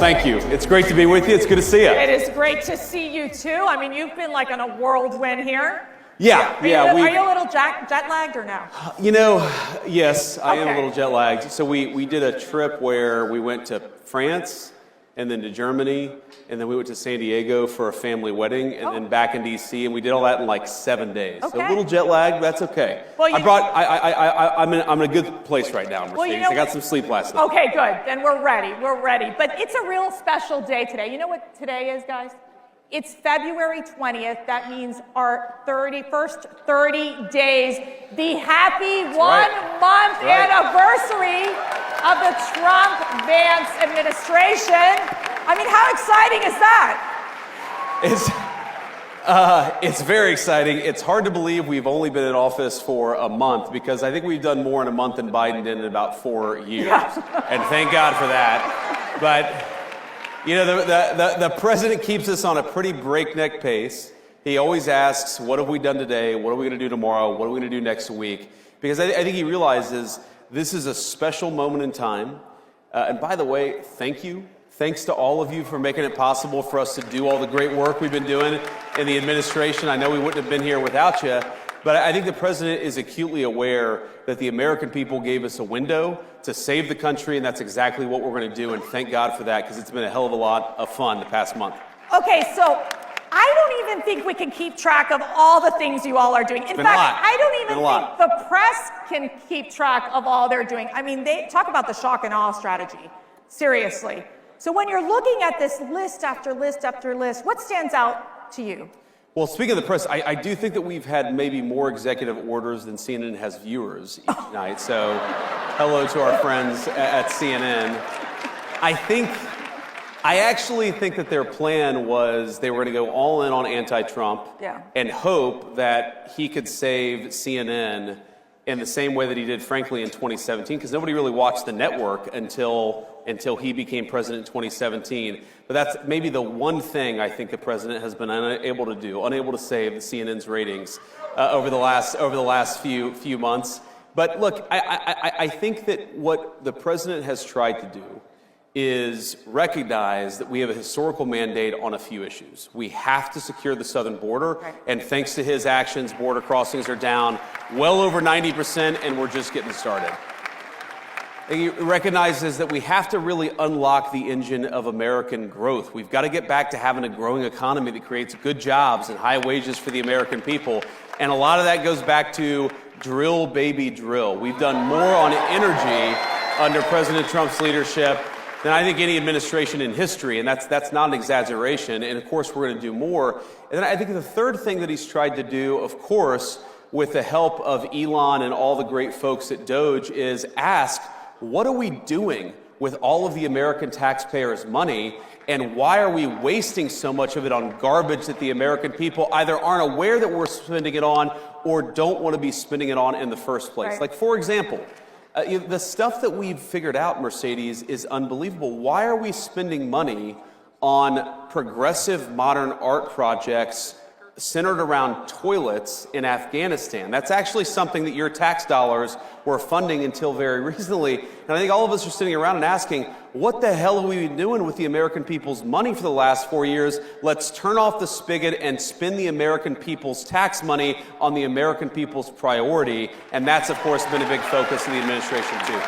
thank you. It's great to be with you. It's good to see you. It is great to see you too. I mean, you've been like on a whirlwind here. Yeah. Are you a little jet lagged or no? You know, yes, I am a little jet lagged. So we did a trip where we went to France and then to Germany, and then we went to San Diego for a family wedding, and then back in D.C., and we did all that in like 7 days. Okay. So a little jet lagged, but that's okay. Well, I'm in a good place right now, Mercedes. Well, I got some sleep last night. Okay, good. Then we're ready. We're ready. But it's a real special day today. You know what today is, guys? It's February 20th. That means our first 30 days, the happy one-month anniversary of the Trump-Vance administration. I mean, how exciting is that? It's very exciting. It's hard to believe we've only been in office for a month, because I think we've done more in a month than Biden did in about 4 years. Yeah. And thank God for that. But you know, the president keeps us on a pretty breakneck pace. He always asks, what have we done today? What are we going to do tomorrow? What are we going to do next week? Because I think he realizes this is a special moment in time. And by the way, thank you. Thanks to all of you for making it possible for us to do all the great work we've been doing in the administration. I know we wouldn't have been here without you. But I think the president is acutely aware that the American people gave us a window to save the country, and that's exactly what we're going to do, and thank God for that, because it's been a hell of a lot of fun the past month. Okay, so I don't even think we can keep track of all the things you all are doing. In fact, I don't even think the press can keep track of all they're doing. I mean, they talk about the shock and awe strategy. Seriously. So when you're looking at this list after list after list, what stands out to you? Well, speaking of the press, I do think that we've had maybe more executive orders than CNN has viewers each night. So hello to our friends at CNN. I actually think that their plan was they were going to go all in on anti-Trump and hope that he could save CNN in the same way that he did, frankly, in 2017, because nobody really watched the network until he became president in 2017. But that's maybe the one thing I think the president has been unable to save the CNN's ratings over the last few months. But look, I think that what the president has tried to do is recognize that we have a historical mandate on a few issues. We have to secure the southern border, and thanks to his actions, border crossings are down well over 90%, and we're just getting started. He recognizes that we have to really unlock the engine of American growth. We've got to get back to having a growing economy that creates good jobs and high wages for the American people. And a lot of that goes back to drill, baby, drill. We've done more on energy under President Trump's leadership than I think any administration in history, and that's not an exaggeration. And of course, we're going to do more. And then I think the third thing that he's tried to do, of course, with the help of Elon and all the great folks at Doge, is ask, what are we doing with all of the American taxpayers' money, and why are we wasting so much of it on garbage that the American people either aren't aware that we're spending it on or don't want to be spending it on in the first place? Like, for example, the stuff that we've figured out, Mercedes, is unbelievable. Why are we spending money on progressive modern art projects centered around toilets in Afghanistan? That's actually something that your tax dollars were funding until very recently. And I think all of us are sitting around and asking, what the hell have we been doing with the American people's money for the last 4 years? Let's turn off the spigot and spend the American people's tax money on the American people's priority. And that's, of course, been a big focus of the administration, too.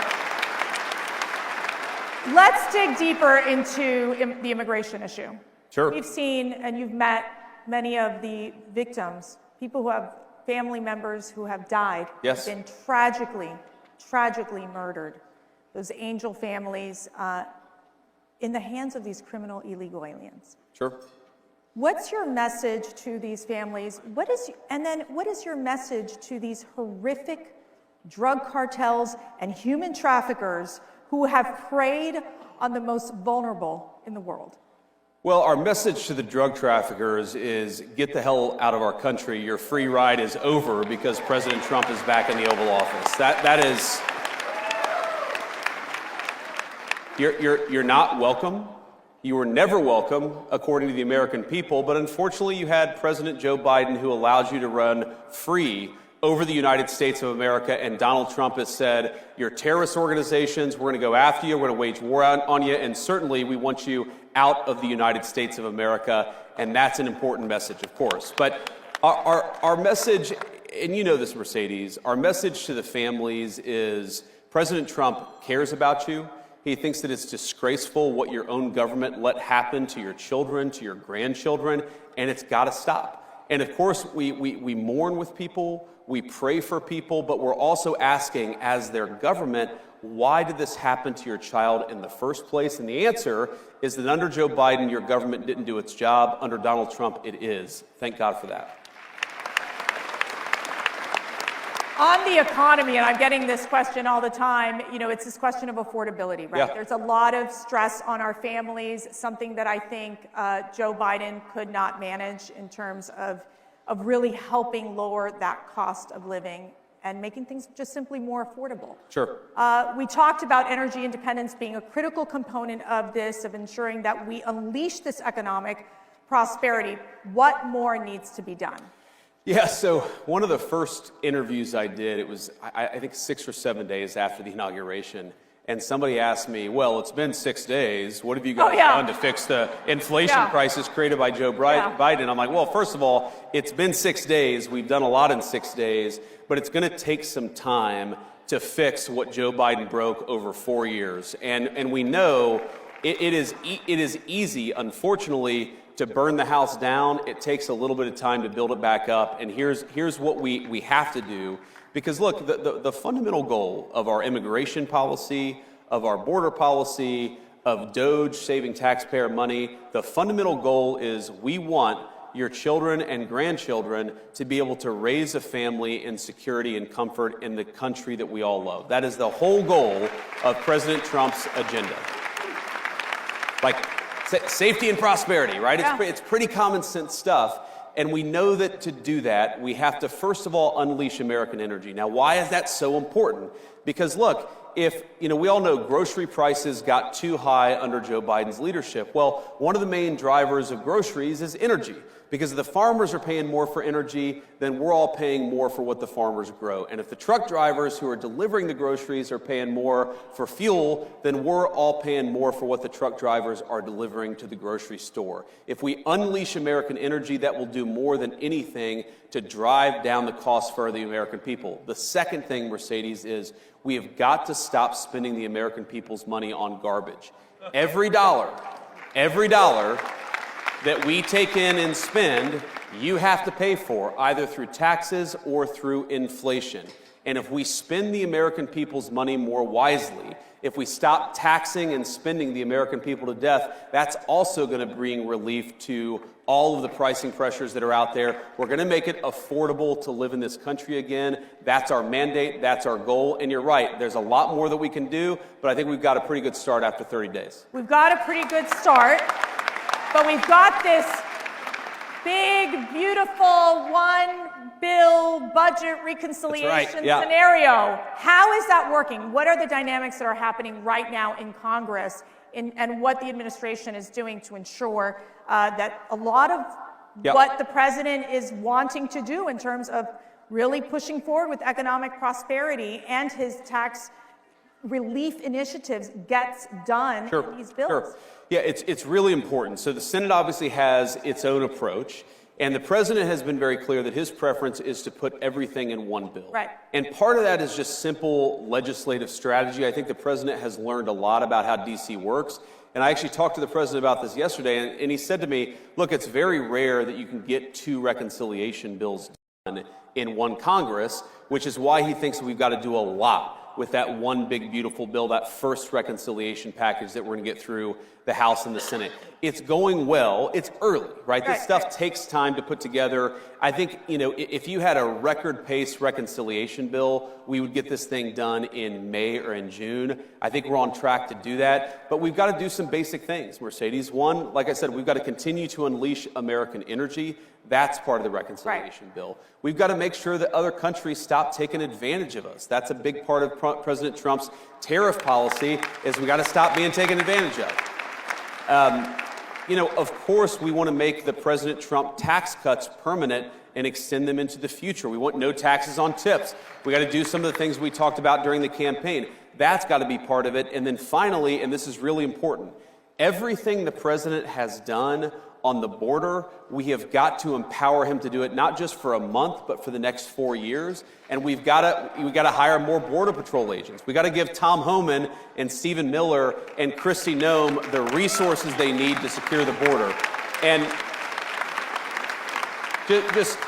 Let's dig deeper into the immigration issue. Sure. We've seen, and you've met many of the victims, people who have family members who have died, have been tragically murdered. Those angel families in the hands of these criminal illegal aliens. Sure. What's your message to these families? What is your message to these horrific drug cartels and human traffickers who have preyed on the most vulnerable in the world? Well, our message to the drug traffickers is get the hell out of our country. Your free ride is over because President Trump is back in the Oval Office. That is, you're not welcome. You were never welcome, according to the American people. But unfortunately, you had President Joe Biden, who allowed you to run free over the United States of America, and Donald Trump has said, you're terrorist organizations, we're going to go after you, we're going to wage war on you, and certainly we want you out of the United States of America, and that's an important message, of course. But our message, and you know this, Mercedes, our message to the families is President Trump cares about you. He thinks that it's disgraceful what your own government let happen to your children, to your grandchildren, and it's got to stop. And of course, we mourn with people, we pray for people, but we're also asking, as their government, why did this happen to your child in the first place? And the answer is that under Joe Biden, your government didn't do its job. Under Donald Trump, it is. Thank God for that. On the economy, and I'm getting this question all the time, you know, it's this question of affordability, right? Yeah. There's a lot of stress on our families, something that I think Joe Biden could not manage in terms of really helping lower that cost of living and making things just simply more affordable. Sure. We talked about energy independence being a critical component of this, of ensuring that we unleash this economic prosperity. What more needs to be done? Yeah, so one of the first interviews I did, it was, I think, 6 or 7 days after the inauguration, and somebody asked me, well, it's been 6 days, what have you guys done to fix the inflation crisis created by Joe Biden? I'm like, well, first of all, it's been 6 days, we've done a lot in 6 days, but it's going to take some time to fix what Joe Biden broke over 4 years. And we know it is easy, unfortunately, to burn the house down. It takes a little bit of time to build it back up. And here's what we have to do. Because look, the fundamental goal of our immigration policy, of our border policy, of DOGE saving taxpayer money, the fundamental goal is we want your children and grandchildren to be able to raise a family in security and comfort in the country that we all love. That is the whole goal of President Trump's agenda. Like, safety and prosperity, right? Yeah. It's pretty common sense stuff. And we know that to do that, we have to, first of all, unleash American energy. Now, why is that so important? Because look, we all know grocery prices got too high under Joe Biden's leadership. Well, one of the main drivers of groceries is energy. Because if the farmers are paying more for energy, then we're all paying more for what the farmers grow. And if the truck drivers who are delivering the groceries are paying more for fuel, then we're all paying more for what the truck drivers are delivering to the grocery store. If we unleash American energy, that will do more than anything to drive down the cost for the American people. The second thing, Mercedes, is we have got to stop spending the American people's money on garbage. Every dollar that we take in and spend, you have to pay for, either through taxes or through inflation. And if we spend the American people's money more wisely, if we stop taxing and spending the American people to death, that's also going to bring relief to all of the pricing pressures that are out there. We're going to make it affordable to live in this country again. That's our mandate. That's our goal. And you're right, there's a lot more that we can do, but I think we've got a pretty good start after 30 days. We've got a pretty good start. But we've got this big, beautiful one bill budget reconciliation scenario. How is that working? What are the dynamics that are happening right now in Congress and what the administration is doing to ensure that a lot of what the president is wanting to do in terms of really pushing forward with economic prosperity and his tax relief initiatives gets done in these bills? Sure. Yeah, it's really important. So the Senate obviously has its own approach, and the president has been very clear that his preference is to put everything in one bill. Right. And part of that is just simple legislative strategy. I think the president has learned a lot about how D.C. works. And I actually talked to the president about this yesterday, and he said to me, look, it's very rare that you can get 2 reconciliation bills done in one Congress, which is why he thinks we've got to do a lot with that one big, beautiful bill, that first reconciliation package that we're going to get through the House and the Senate. It's going well. It's early, right? This stuff takes time to put together. I think, if you had a record-pace reconciliation bill, we would get this thing done in May or in June. I think we're on track to do that. But we've got to do some basic things, Mercedes. One, like I said, we've got to continue to unleash American energy. That's part of the reconciliation bill. We've got to make sure that other countries stop taking advantage of us. That's a big part of President Trump's tariff policy, is we got to stop being taken advantage of. of course, we want to make the President Trump tax cuts permanent and extend them into the future. We want no taxes on tips. We got to do some of the things we talked about during the campaign. That's got to be part of it. And then finally, and this is really important, everything the president has done on the border, we have got to empower him to do it, not just for a month, but for the next 4 years. And we've got to hire more Border Patrol agents. We got to give Tom Homan and Stephen Miller and Kristi Noem the resources they need to secure the border. And just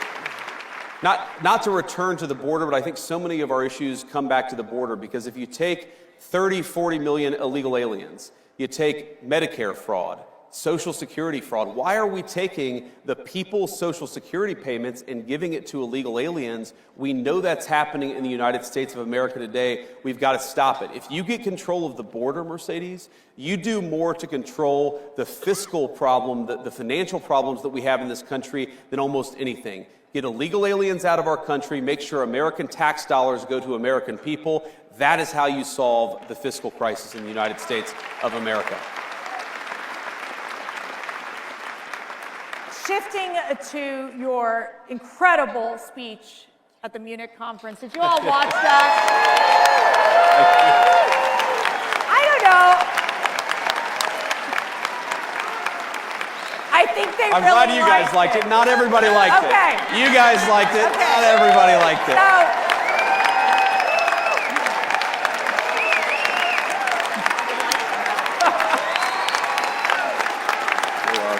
not to return to the border, but I think so many of our issues come back to the border, because if you take 30, 40 million illegal aliens, you take Medicare fraud, Social Security fraud. Why are we taking the people's Social Security payments and giving it to illegal aliens? We know that's happening in the United States of America today. We've got to stop it. If you get control of the border, Mercedes, you do more to control the fiscal problem, the financial problems that we have in this country than almost anything. Get illegal aliens out of our country, make sure American tax dollars go to American people. That is how you solve the fiscal crisis in the United States of America. Shifting to your incredible speech at the Munich conference. Did you all watch that? I don't know. I think they I'm really glad you guys liked it. Not everybody liked it. You guys liked it. Okay. Not everybody liked it. So,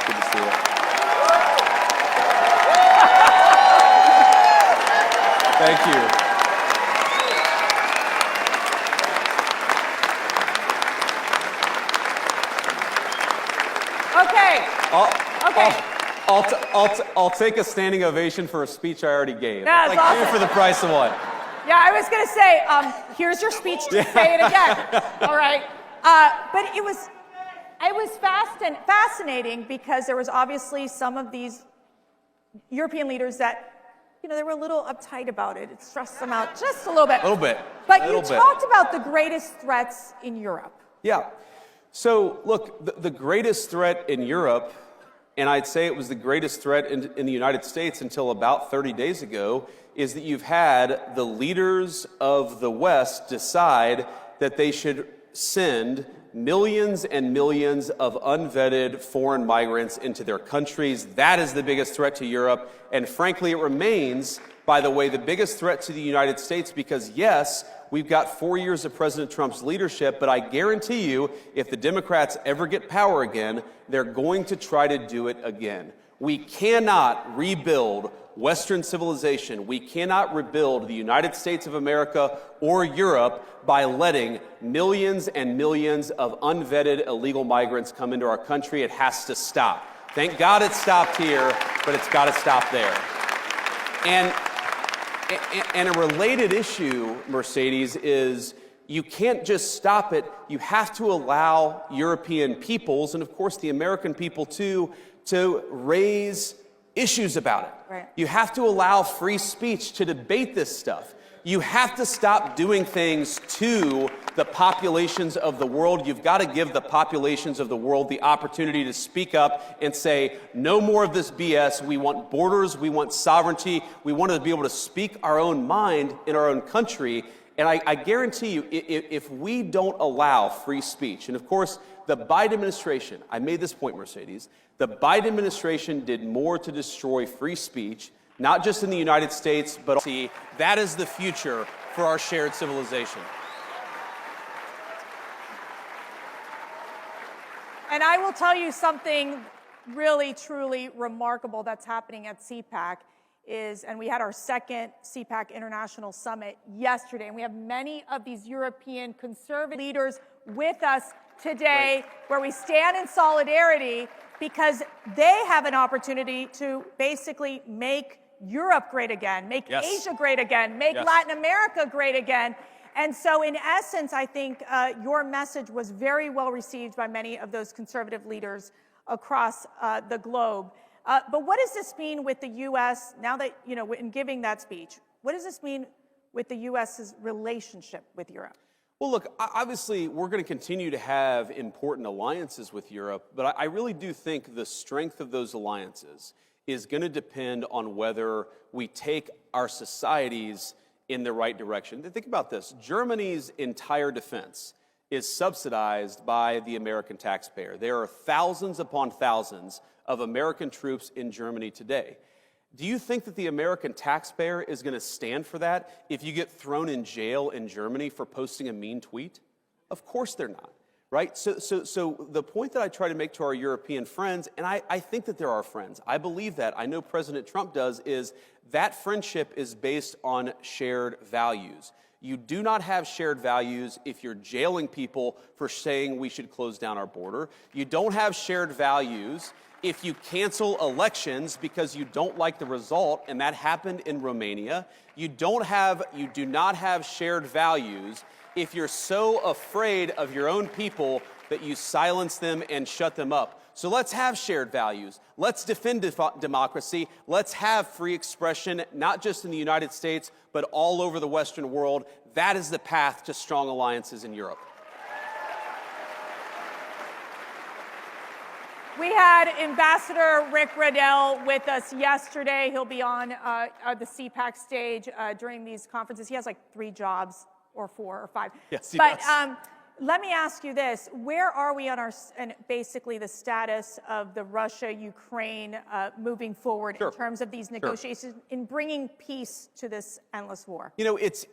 Good to see you. Thank you. okay. I'll take a standing ovation for a speech I already gave. That's like awesome. two for the price of one. Yeah, I was going to say, here's your speech to say it again. All right. But it was fascinating because there was obviously some of these European leaders that, they were a little uptight about it. It stressed them out just a little bit. A little bit. But you talked about the greatest threats in Europe. Yeah. So, look, the greatest threat in Europe, and I'd say it was the greatest threat in the United States until about 30 days ago, is that you've had the leaders of the West decide that they should send millions and millions of unvetted foreign migrants into their countries. That is the biggest threat to Europe. And frankly, it remains, by the way, the biggest threat to the United States because, yes, we've got 4 years of President Trump's leadership, but I guarantee you, if the Democrats ever get power again, they're going to try to do it again. We cannot rebuild Western civilization. We cannot rebuild the United States of America or Europe by letting millions and millions of unvetted illegal migrants come into our country. It has to stop. Thank God it stopped here, but it's got to stop there. And a related issue, Mercedes, is you can't just stop it. You have to allow European peoples, and of course the American people too, to raise issues about it. Right. You have to allow free speech to debate this stuff. You have to stop doing things to the populations of the world. You've got to give the populations of the world the opportunity to speak up and say, no more of this BS. We want borders. We want sovereignty. We want to be able to speak our own mind in our own country. And I guarantee you, if we don't allow free speech, and of course, the Biden administration, I made this point, Mercedes, the Biden administration did more to destroy free speech, not just in the United States, but that is the future for our shared civilization. And I will tell you something really, truly remarkable that's happening at CPAC is, and we had our second CPAC International Summit yesterday, and we have many of these European conservative leaders with us today, where we stand in solidarity because they have an opportunity to basically make Europe great again, make Asia great again, make Latin America great again. And so in essence, I think your message was very well received by many of those conservative leaders across the globe. But what does this mean with the U.S. now that, in giving that speech? What does this mean with the U.S.'s relationship with Europe? Well, look, obviously, we're going to continue to have important alliances with Europe, but I really do think the strength of those alliances is going to depend on whether we take our societies in the right direction. Think about this. Germany's entire defense is subsidized by the American taxpayer. There are thousands upon thousands of American troops in Germany today. Do you think that the American taxpayer is going to stand for that if you get thrown in jail in Germany for posting a mean tweet? Of course they're not, right? So the point that I try to make to our European friends, and I think that they're our friends, I believe that, I know President Trump does, is that friendship is based on shared values. You do not have shared values if you're jailing people for saying we should close down our border. You don't have shared values if you cancel elections because you don't like the result, and that happened in Romania. You do not have shared values if you're so afraid of your own people that you silence them and shut them up. So let's have shared values. Let's defend democracy. Let's have free expression, not just in the United States, but all over the Western world. That is the path to strong alliances in Europe. We had Ambassador Rick Riddell with us yesterday. He'll be on the CPAC stage during these conferences. He has like 3 jobs, or 4 or 5. Yes, he does. But let me ask you this. Where are we on and basically the status of the Russia-Ukraine moving forward in terms of these negotiations in bringing peace to this endless war? You know, it's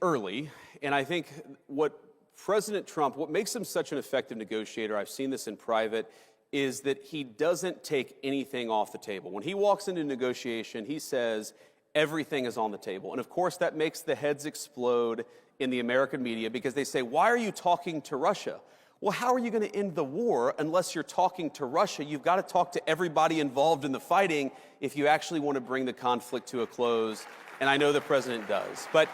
early, and I think what President Trump, what makes him such an effective negotiator, I've seen this in private, is that he doesn't take anything off the table. When he walks into negotiation, he says everything is on the table. And of course, that makes the heads explode in the American media because they say, why are you talking to Russia? Well, how are you going to end the war unless you're talking to Russia? You've got to talk to everybody involved in the fighting if you actually want to bring the conflict to a close. And I know the president does. But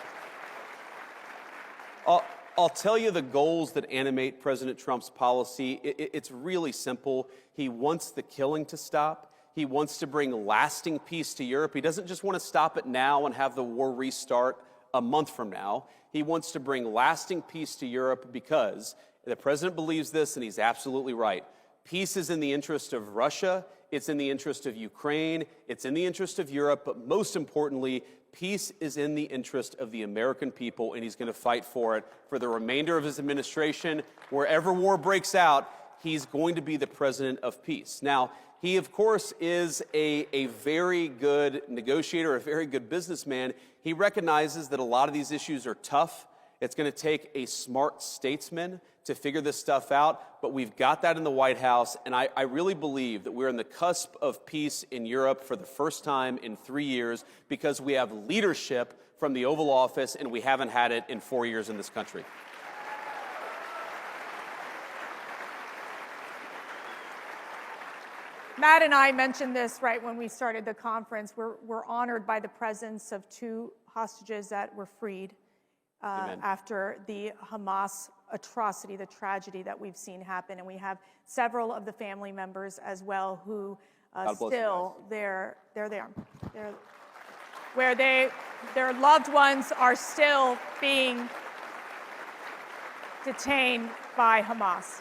I'll tell you the goals that animate President Trump's policy. It's really simple. He wants the killing to stop. He wants to bring lasting peace to Europe. He doesn't just want to stop it now and have the war restart a month from now. He wants to bring lasting peace to Europe because the president believes this, and he's absolutely right. Peace is in the interest of Russia. It's in the interest of Ukraine. It's in the interest of Europe. But most importantly, peace is in the interest of the American people, and he's going to fight for it for the remainder of his administration. Wherever war breaks out, he's going to be the president of peace. Now, he, of course, is a very good negotiator, a very good businessman. He recognizes that a lot of these issues are tough. It's going to take a smart statesman to figure this stuff out, but we've got that in the White House, and I really believe that we're on the cusp of peace in Europe for the first time in 3 years because we have leadership from the Oval Office, and we haven't had it in 4 years in this country. Matt and I mentioned this right when we started the conference. We're honored by the presence of 2 hostages that were freed after the Hamas atrocity, the tragedy that we've seen happen. And we have several of the family members as well who still, they're there. Where their loved ones are still being detained by Hamas.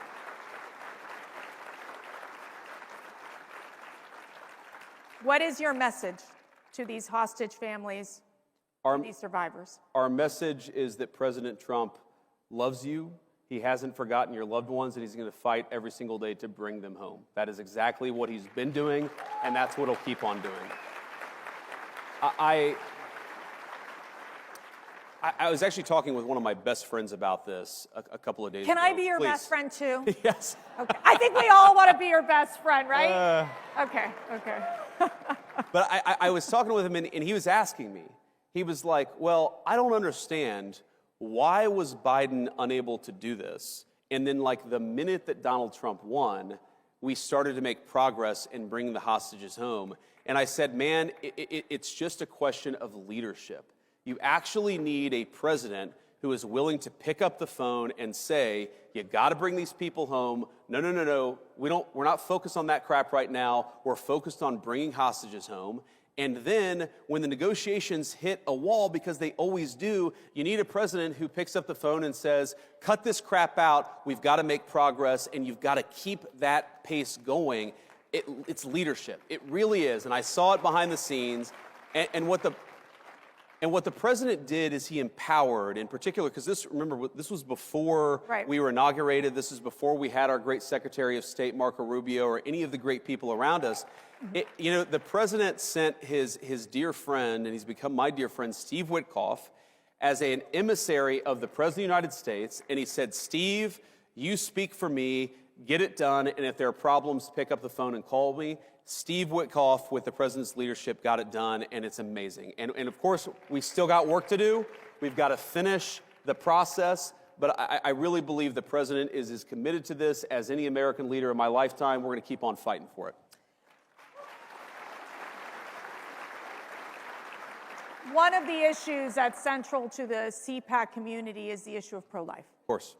What is your message to these hostage families, these survivors? Our message is that President Trump loves you. He hasn't forgotten your loved ones, and he's going to fight every single day to bring them home. That is exactly what he's been doing, and that's what he'll keep on doing. I was actually talking with one of my best friends about this a couple of days ago. Can I be your best friend too? Yes. Okay. I think we all want to be your best friend, right? Okay. But I was talking with him, and he was asking me. He was like, well, I don't understand. Why was Biden unable to do this? And then, like, the minute that Donald Trump won, we started to make progress in bringing the hostages home. And I said, man, it's just a question of leadership. You actually need a president who is willing to pick up the phone and say, you got to bring these people home. No. We're not focused on that crap right now. We're focused on bringing hostages home. And then when the negotiations hit a wall, because they always do, you need a president who picks up the phone and says, cut this crap out, we've got to make progress, and you've got to keep that pace going. It's leadership. It really is. And I saw it behind the scenes. And what the president did is he empowered, in particular, because remember, this was before we were inaugurated. This is before we had our great Secretary of State, Marco Rubio, or any of the great people around us. The president sent his dear friend, and he's become my dear friend, Steve Witkoff, as an emissary of the President of the United States. And he said, Steve, you speak for me, get it done, and if there are problems, pick up the phone and call me. Steve Witkoff, with the president's leadership, got it done, and it's amazing. And of course, we still got work to do. We've got to finish the process. But I really believe the president is as committed to this as any American leader in my lifetime. We're going to keep on fighting for it. One of the issues that's central to the CPAC community is the issue of pro-life. Of course.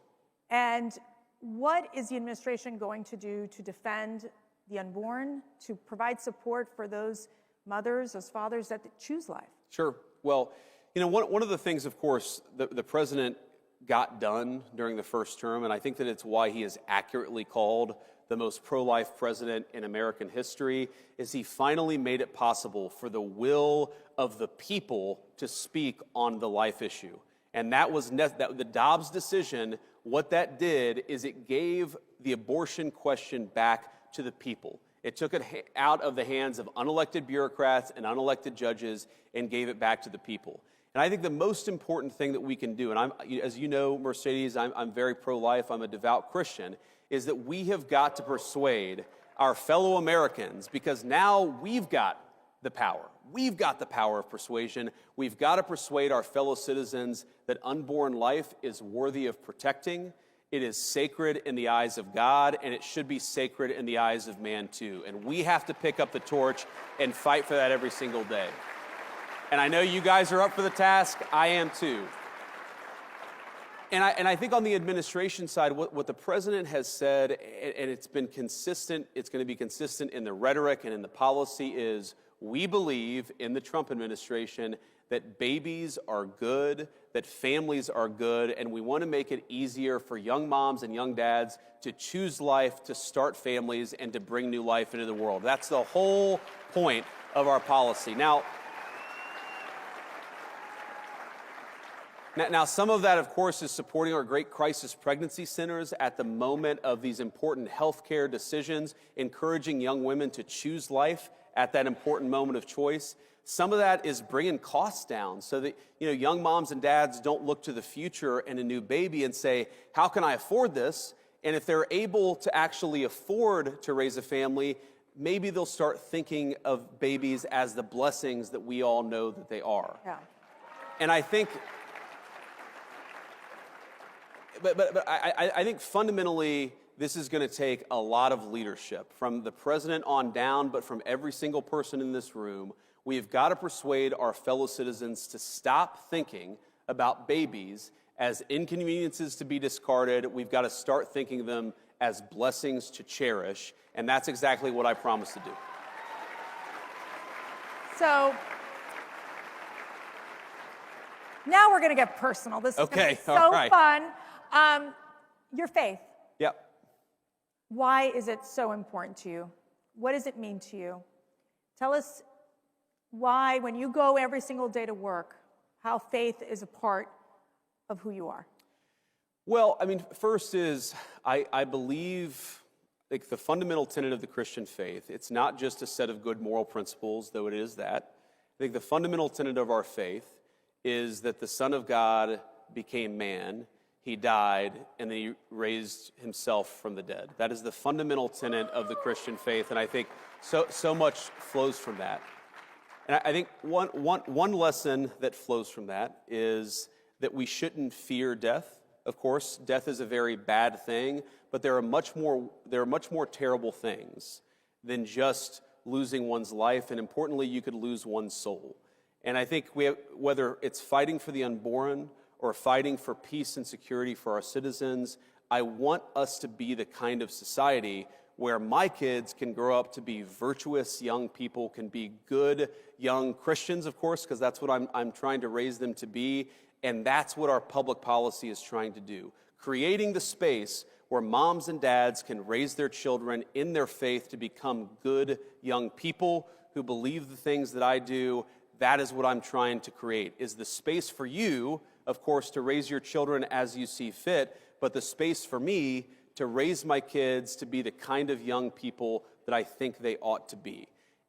And what is the administration going to do to defend the unborn, to provide support for those mothers, those fathers that choose life? Sure. Well, one of the things, of course, the president got done during the first term, and I think that it's why he is accurately called the most pro-life president in American history, is he finally made it possible for the will of the people to speak on the life issue. And that was the Dobbs decision. What that did is it gave the abortion question back to the people. It took it out of the hands of unelected bureaucrats and unelected judges and gave it back to the people. And I think the most important thing that we can do, and as you know, Mercedes, I'm very pro-life, I'm a devout Christian, is that we have got to persuade our fellow Americans, because now we've got the power. We've got the power of persuasion. We've got to persuade our fellow citizens that unborn life is worthy of protecting. It is sacred in the eyes of God, and it should be sacred in the eyes of man too. And we have to pick up the torch and fight for that every single day. And I know you guys are up for the task. I am too. And I think on the administration side, what the president has said, and it's been consistent, it's going to be consistent in the rhetoric and in the policy, is we believe in the Trump administration that babies are good, that families are good, and we want to make it easier for young moms and young dads to choose life, to start families, and to bring new life into the world. That's the whole point of our policy. Now, some of that, of course, is supporting our great crisis pregnancy centers at the moment of these important health care decisions, encouraging young women to choose life at that important moment of choice. Some of that is bringing costs down so that young moms and dads don't look to the future and a new baby and say, how can I afford this? And if they're able to actually afford to raise a family, maybe they'll start thinking of babies as the blessings that we all know that they are. Yeah. And I think... But I think fundamentally this is going to take a lot of leadership from the president on down, but from every single person in this room. We've got to persuade our fellow citizens to stop thinking about babies as inconveniences to be discarded. We've got to start thinking of them as blessings to cherish, and that's exactly what I promise to do. So now we're going to get personal. This is going to be so fun. Your faith. Yep. Why is it so important to you? What does it mean to you? Tell us why, when you go every single day to work, how faith is a part of who you are. Well, first is I believe the fundamental tenet of the Christian faith. It's not just a set of good moral principles, though it is that. I think the fundamental tenet of our faith is that the Son of God became man. He died, and then he raised himself from the dead. That is the fundamental tenet of the Christian faith, and I think so much flows from that. And I think one lesson that flows from that is that we shouldn't fear death. Of course, death is a very bad thing, but there are much more terrible things than just losing one's life, and importantly, you could lose one's soul. And I think whether it's fighting for the unborn or fighting for peace and security for our citizens, I want us to be the kind of society where my kids can grow up to be virtuous young people, can be good young Christians, of course, because that's what I'm trying to raise them to be. And that's what our public policy is trying to do. Creating the space where moms and dads can raise their children in their faith to become good young people who believe the things that I do. That is what I'm trying to create, is the space for you, of course, to raise your children as you see fit, but the space for me to raise my kids to be the kind of young people that I think they ought to be.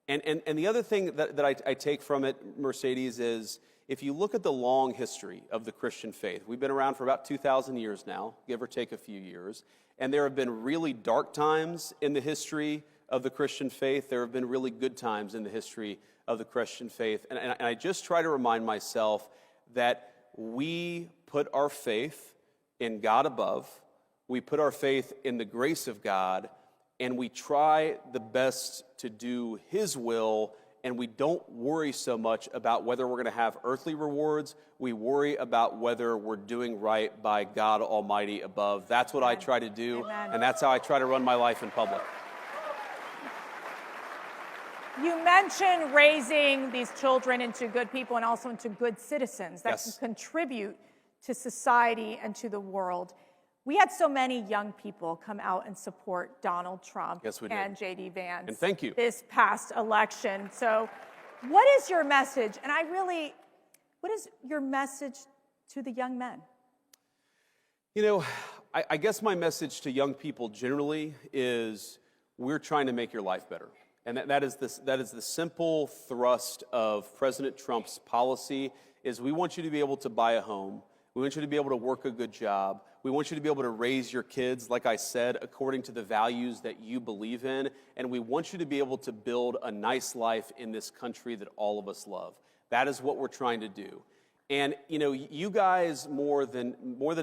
And the other thing that I take from it, Mercedes, is if you look at the long history of the Christian faith, we've been around for about 2,000 years now, give or take a few years, and there have been really dark times in the history of the Christian faith. There have been really good times in the history of the Christian faith. And I just try to remind myself that we put our faith in God above, we put our faith in the grace of God, and we try the best to do His will, and we don't worry so much about whether we're going to have earthly rewards. We worry about whether we're doing right by God Almighty above. That's what I try to do, and that's how I try to run my life in public. You mentioned raising these children into good people and also into good citizens that can contribute to society and to the world. We had so many young people come out and support Donald Trump and JD Vance. And thank you. This past election. So what is your message? And what is your message to the young men? You know, I guess my message to young people generally is we're trying to make your life better. And that is the simple thrust of President Trump's policy is we want you to be able to buy a home. We want you to be able to work a good job. We want you to be able to raise your kids, like I said, according to the values that you believe in. And we want you to be able to build a nice life in this country that all of us love. That is what we're trying to do. And, you know, you guys more than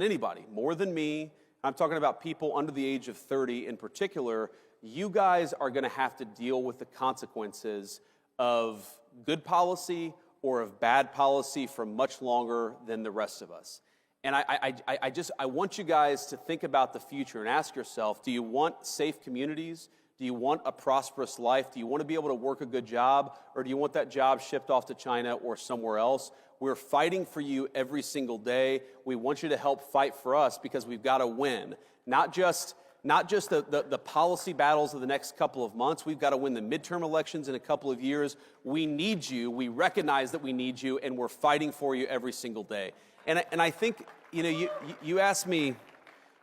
anybody, more than me, I'm talking about people under the age of 30 in particular, you guys are going to have to deal with the consequences of good policy or of bad policy for much longer than the rest of us. And I want you guys to think about the future and ask yourself, do you want safe communities? Do you want a prosperous life? Do you want to be able to work a good job? Or do you want that job shipped off to China or somewhere else? We're fighting for you every single day. We want you to help fight for us because we've got to win. Not just the policy battles of the next couple of months. We've got to win the midterm elections in a couple of years. We need you. We recognize that we need you, and we're fighting for you every single day. And I think, you know, you asked me,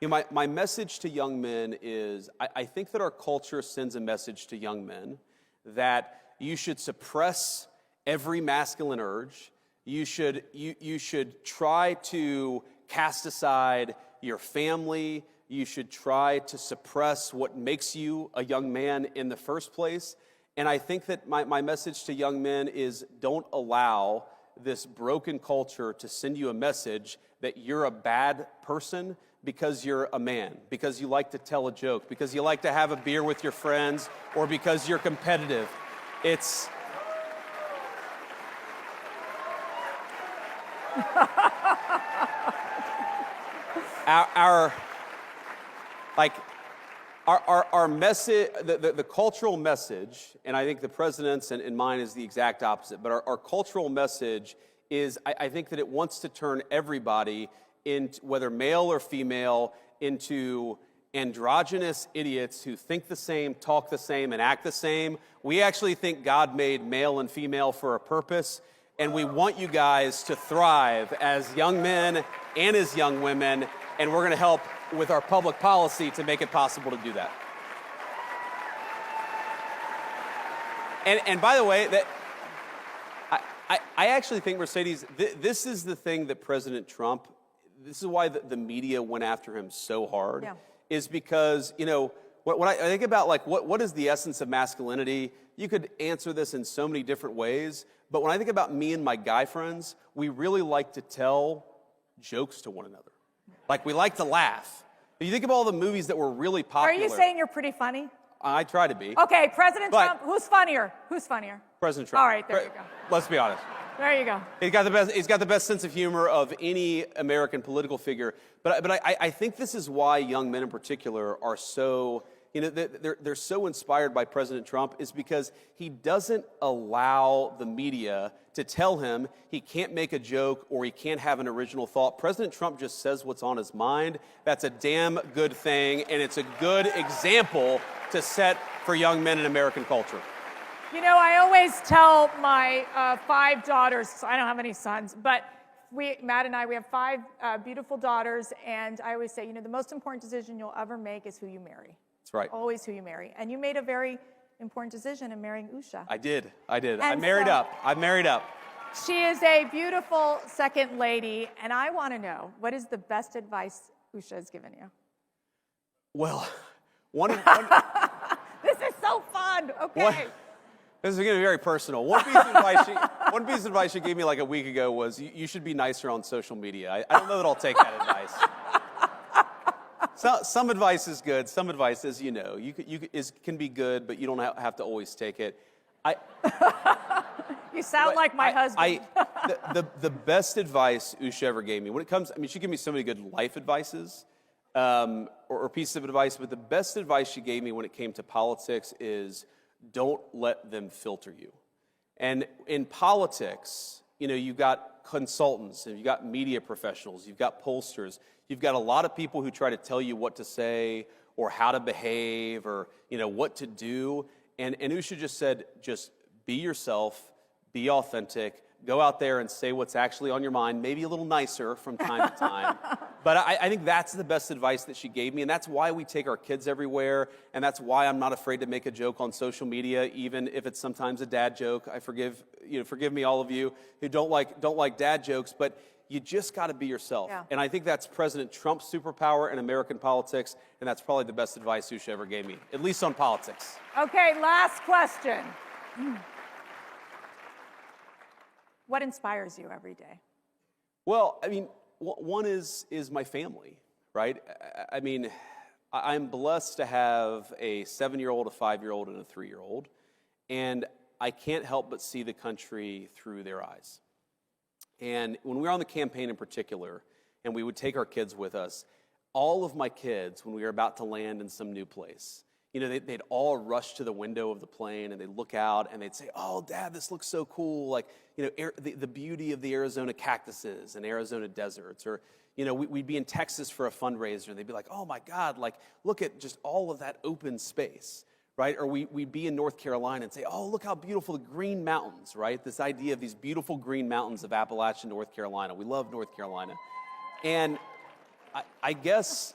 you know, my message to young men is I think that our culture sends a message to young men that you should suppress every masculine urge. You should try to cast aside your family. You should try to suppress what makes you a young man in the first place. And I think that my message to young men is don't allow this broken culture to send you a message that you're a bad person because you're a man, because you like to tell a joke, because you like to have a beer with your friends, or because you're competitive. It's... Our message, the cultural message, and I think the president's and mine is the exact opposite, but our cultural message is, I think that it wants to turn everybody, whether male or female, into androgynous idiots who think the same, talk the same, and act the same. We actually think God made male and female for a purpose, and we want you guys to thrive as young men and as young women, and we're going to help with our public policy to make it possible to do that. And by the way, that I actually think, Mercedes, this is the thing that President Trump, this is why the media went after him so hard, is because, you know, when I think about, like, what is the essence of masculinity, you could answer this in so many different ways, but when I think about me and my guy friends, we really like to tell jokes to one another. Like, we like to laugh. If you think of all the movies that were really popular. Are you saying you're pretty funny? I try to be. Okay, President Trump, who's funnier? Who's funnier? President Trump. All right, there you go. Let's be honest. There you go. He's got the best sense of humor of any American political figure. But I think this is why young men in particular are so you know, they're so inspired by President Trump is because he doesn't allow the media to tell him he can't make a joke or he can't have an original thought. President Trump just says what's on his mind. That's a damn good thing, and it's a good example to set for young men in American culture. You know, I always tell my 5 daughters, so I don't have any sons, but Matt and I, we have 5 beautiful daughters, and I always say, you know, the most important decision you'll ever make is who you marry. That's right. Always who you marry. And you made a very important decision in marrying Usha. I did. I married up. She is a beautiful second lady, and I want to know, what is the best advice Usha has given you? Well, This is so fun. Okay. This is going to be very personal. One piece of advice she gave me like a week ago was, you should be nicer on social media. I don't know that I'll take that advice. Some advice is good. Some advice is, you know, can be good, but you don't have to always take it. You sound like my husband. The best advice Usha ever gave me, when it comes, I mean, she gave me so many good life advices or pieces of advice, but the best advice she gave me when it came to politics is, don't let them filter you. And in politics, you know, you've got consultants, and you've got media professionals, you've got pollsters, you've got a lot of people who try to tell you what to say or how to behave or, you know, what to do. And Usha just said, just be yourself, be authentic, go out there and say what's actually on your mind, maybe a little nicer from time to time. But I think that's the best advice that she gave me, and that's why we take our kids everywhere, and that's why I'm not afraid to make a joke on social media, even if it's sometimes a dad joke. Forgive me, all of you who don't like dad jokes, but you just got to be yourself. Yeah. And I think that's President Trump's superpower in American politics, and that's probably the best advice Usha ever gave me, at least on politics. Okay, last question. What inspires you every day? Well, I mean, one is my family, right? I mean, I'm blessed to have a 7-year-old, a 5-year-old, and a 3-year-old, and I can't help but see the country through their eyes. And when we were on the campaign in particular, and we would take our kids with us, all of my kids, when we were about to land in some new place, you know, they'd all rush to the window of the plane and they'd look out and they'd say, "Oh, Dad, this looks so cool." Like, you know, the beauty of the Arizona cactuses and Arizona deserts. Or, you know, we'd be in Texas for a fundraiser and they'd be like, "Oh my God, like, look at just all of that open space," right? Or we'd be in North Carolina and say, "Oh, look how beautiful the Green Mountains," right? This idea of these beautiful green mountains of Appalachia, North Carolina. We love North Carolina. And I guess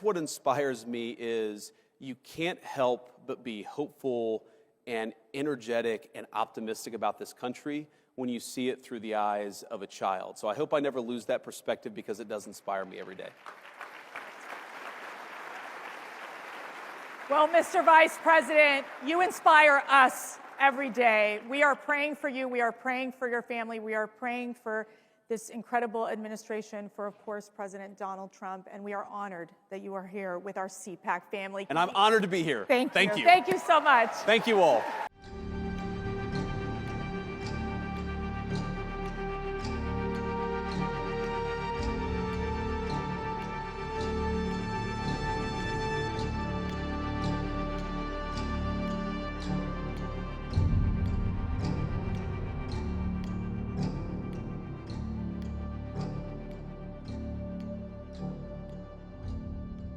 what inspires me is, you can't help but be hopeful and energetic and optimistic about this country when you see it through the eyes of a child. So I hope I never lose that perspective, because it does inspire me every day. Well, Mr. Vice President, you inspire us every day. We are praying for you. We are praying for your family. We are praying for this incredible administration, for, of course, President Donald Trump, and we are honored that you are here with our CPAC family. And I'm honored to be here. Thank you. Thank you so much. Thank you all.